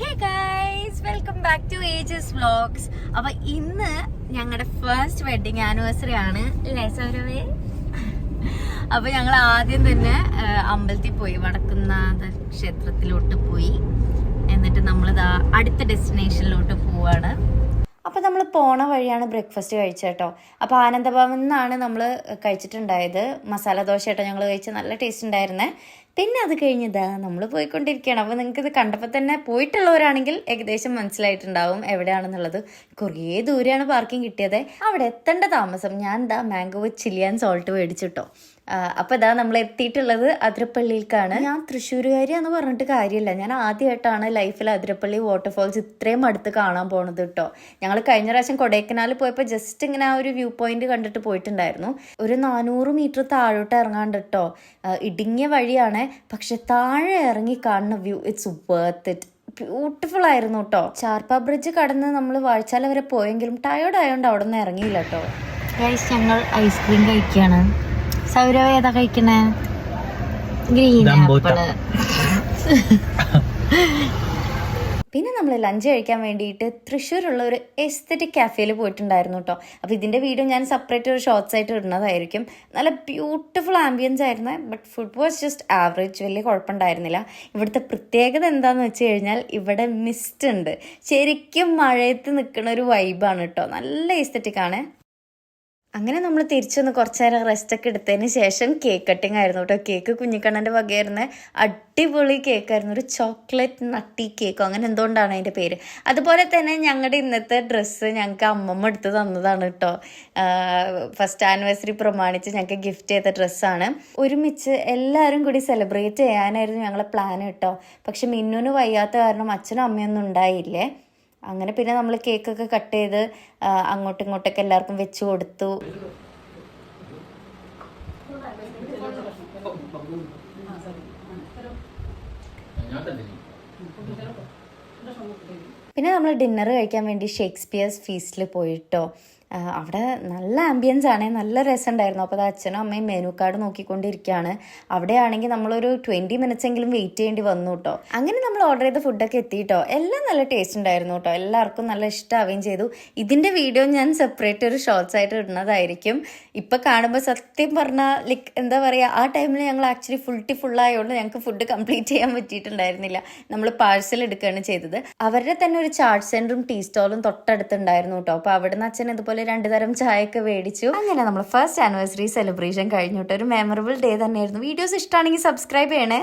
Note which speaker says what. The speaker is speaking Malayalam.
Speaker 1: Hey guys, welcome back to Ages vlogs. അപ്പൊ ഇന്ന് ഞങ്ങളുടെ ഫസ്റ്റ് വെഡിങ് ആനിവേഴ്സറി ആണ് അല്ലേ സൗരവേ? അപ്പൊ ഞങ്ങൾ ആദ്യം തന്നെ അമ്പലത്തിൽ പോയി, വടക്കുന്നാഥ ക്ഷേത്രത്തിലോട്ട് പോയി. എന്നിട്ട് നമ്മളിതാ അടുത്ത ഡെസ്റ്റിനേഷനിലോട്ട് പോവാണ്. അപ്പോൾ നമ്മൾ പോണ വഴിയാണ് ബ്രേക്ക്ഫാസ്റ്റ് കഴിച്ചേട്ടോ. അപ്പോൾ ആനന്ദഭവനിൽ നിന്നാണ് നമ്മൾ കഴിച്ചിട്ടുണ്ടായത്. മസാല ദോശ കേട്ടോ ഞങ്ങൾ കഴിച്ച, നല്ല ടേസ്റ്റ് ഉണ്ടായിരുന്നേ. പിന്നെ അത് കഴിഞ്ഞതാ നമ്മൾ പോയിക്കൊണ്ടിരിക്കുകയാണ്. അപ്പോൾ നിങ്ങൾക്ക് ഇത് കണ്ടപ്പോൾ തന്നെ പോയിട്ടുള്ളവരാണെങ്കിൽ ഏകദേശം മനസ്സിലായിട്ടുണ്ടാവും എവിടെയാണെന്നുള്ളത്. കുറേ ദൂരെയാണ് പാർക്കിംഗ് കിട്ടിയത്. അവിടെ എത്തേണ്ട താമസം ഞാൻ എന്താ mango with chilli and salt മേടിച്ചിട്ടോ. അപ്പോൾ ഇതാ നമ്മൾ എത്തിയിട്ടുള്ളത് അതിരപ്പള്ളിയിലേക്കാണ്. ഞാൻ തൃശ്ശൂരുകാരിയാന്ന് പറഞ്ഞിട്ട് കാര്യമില്ല, ഞാൻ ആദ്യമായിട്ടാണ് ലൈഫിൽ അതിരപ്പള്ളി വാട്ടർഫോൾസ് ഇത്രയും അടുത്ത് കാണാൻ പോണത് കേട്ടോ. ഞങ്ങൾ കഴിഞ്ഞ പ്രാവശ്യം കൊടൈക്കനാൽ പോയപ്പോൾ ജസ്റ്റ് ഇങ്ങനെ ആ ഒരു വ്യൂ പോയിന്റ് കണ്ടിട്ട് പോയിട്ടുണ്ടായിരുന്നു. ഒരു 400 മീറ്റർ താഴോട്ട് ഇറങ്ങാണ്ട് കേട്ടോ. ഇടുങ്ങിയ വഴിയാണ്, പക്ഷെ താഴെ ഇറങ്ങി കാണുന്ന view it's worth it. Beautiful ആയിരുന്നു കേട്ടോ. ചാർപ്പ ബ്രിഡ്ജ് കടന്ന് നമ്മൾ വാഴച്ചാല വരെ പോയെങ്കിലും ടയേർഡ് ആയതുകൊണ്ട് അവിടെ നിന്ന് ഇറങ്ങിയില്ല കേട്ടോ. ഞങ്ങൾ ഐസ്ക്രീം കഴിക്കുകയാണ്. സൗരവ് ഏതാ കഴിക്കണേ? Green apple. പിന്നെ നമ്മൾ ലഞ്ച് കഴിക്കാൻ വേണ്ടിയിട്ട് തൃശ്ശൂരുള്ള ഒരു എസ്തെറ്റിക് കാഫേയിൽ പോയിട്ടുണ്ടായിരുന്നു കേട്ടോ. അപ്പോൾ ഇതിൻ്റെ വീഡിയോ ഞാൻ സെപ്പറേറ്റ് ഒരു ഷോർട്സ് ആയിട്ട് ഇടുന്നതായിരിക്കും. നല്ല ബ്യൂട്ടിഫുൾ ആംബിയൻസ് ആയിരുന്നു. But food was just average, വലിയ കുഴപ്പമുണ്ടായിരുന്നില്ല. ഇവിടുത്തെ പ്രത്യേകത എന്താണെന്ന് വെച്ച് കഴിഞ്ഞാൽ ഇവിടെ മിസ്റ്റ് ഉണ്ട്. ശരിക്കും മഴയത്ത് നിൽക്കുന്ന ഒരു വൈബാണ് കേട്ടോ. നല്ല എസ്തെറ്റിക് ആണ്. അങ്ങനെ നമ്മൾ തിരിച്ചൊന്ന് കുറച്ച് നേരം റെസ്റ്റൊക്കെ എടുത്തതിന് ശേഷം കേക്ക് കട്ടിങ് ആയിരുന്നു കേട്ടോ. കേക്ക് കുഞ്ഞിക്കണ്ണൻ്റെ വകയായിരുന്ന അടിപൊളി കേക്കായിരുന്നു. ഒരു ചോക്ലേറ്റ് നട്ടി കേക്കോ അങ്ങനെ എന്തുകൊണ്ടാണ് അതിൻ്റെ പേര്. അതുപോലെ തന്നെ ഞങ്ങളുടെ ഇന്നത്തെ ഡ്രസ്സ് ഞങ്ങൾക്ക് അമ്മമ്മ എടുത്ത് തന്നതാണ് കേട്ടോ. ഫസ്റ്റ് ആനിവേഴ്സറി പ്രമാണിച്ച് ഞങ്ങൾക്ക് ഗിഫ്റ്റ് ചെയ്ത ഡ്രസ്സാണ്. ഒരുമിച്ച് എല്ലാവരും കൂടി സെലിബ്രേറ്റ് ചെയ്യാനായിരുന്നു ഞങ്ങളെ പ്ലാൻ കേട്ടോ. പക്ഷെ മിന്നുവിന് വയ്യാത്ത കാരണം അച്ഛനും അമ്മയൊന്നും ഉണ്ടായില്ലേ. അങ്ങനെ പിന്നെ നമ്മൾ കേക്കൊക്കെ കട്ട് ചെയ്ത് അങ്ങോട്ടും ഇങ്ങോട്ടൊക്കെ എല്ലാവർക്കും വെച്ച് കൊടുത്തു. പിന്നെ നമ്മൾ ഡിന്നർ കഴിക്കാൻ വേണ്ടി ഷേക്സ്പിയേഴ്സ് ഫീസ്റ്റിൽ പോയിട്ടോ. അവിടെ നല്ല ആംബിയൻസ് ആണ്, നല്ല രസമുണ്ടായിരുന്നു. അപ്പോൾ അത് അച്ഛനും അമ്മയും മെനു കാർഡ് നോക്കിക്കൊണ്ടിരിക്കുകയാണ്. അവിടെയാണെങ്കിൽ നമ്മളൊരു 20 മിനിറ്റ്സ് എങ്കിലും വെയിറ്റ് ചെയ്യേണ്ടി വന്നു കേട്ടോ. അങ്ങനെ നമ്മൾ ഓർഡർ ചെയ്ത ഫുഡൊക്കെ എത്തിയിട്ടോ. എല്ലാം നല്ല ടേസ്റ്റ് ഉണ്ടായിരുന്നു കേട്ടോ. എല്ലാവർക്കും നല്ല ഇഷ്ടമാവുകയും ചെയ്തു. ഇതിൻ്റെ വീഡിയോ ഞാൻ സെപ്പറേറ്റ് ഒരു ഷോർട്സ് ആയിട്ട് ഇടുന്നതായിരിക്കും. ഇപ്പം കാണുമ്പോൾ സത്യം പറഞ്ഞാൽ ലൈക്ക് എന്താ പറയുക, ആ ടൈമിൽ ഞങ്ങൾ ആക്ച്വലി ഫുള്ളായതുകൊണ്ട് ഞങ്ങൾക്ക് ഫുഡ് കംപ്ലീറ്റ് ചെയ്യാൻ പറ്റിയിട്ടുണ്ടായിരുന്നില്ല. നമ്മൾ പാഴ്സൽ എടുക്കുകയാണ് ചെയ്തത്. അവരുടെ തന്നെ ഒരു ചാട്ട് സെൻറ്ററും ടീ സ്റ്റോളും തൊട്ടടുത്തുണ്ടായിരുന്നു കേട്ടോ. അപ്പോൾ അവിടെ നിന്ന് അച്ഛൻ ഇതുപോലെ 2 തരം ചായയൊക്കെ മേടിച്ചു. അങ്ങനെ നമ്മൾ ഫസ്റ്റ് ആനിവേഴ്സറി സെലിബ്രേഷൻ കഴിഞ്ഞിട്ട് ഒരു മെമ്മറബിൾ ഡേ തന്നെയായിരുന്നു. വീഡിയോസ് ഇഷ്ടമാണെങ്കിൽ സബ്സ്ക്രൈബ് ചെയ്യണേ.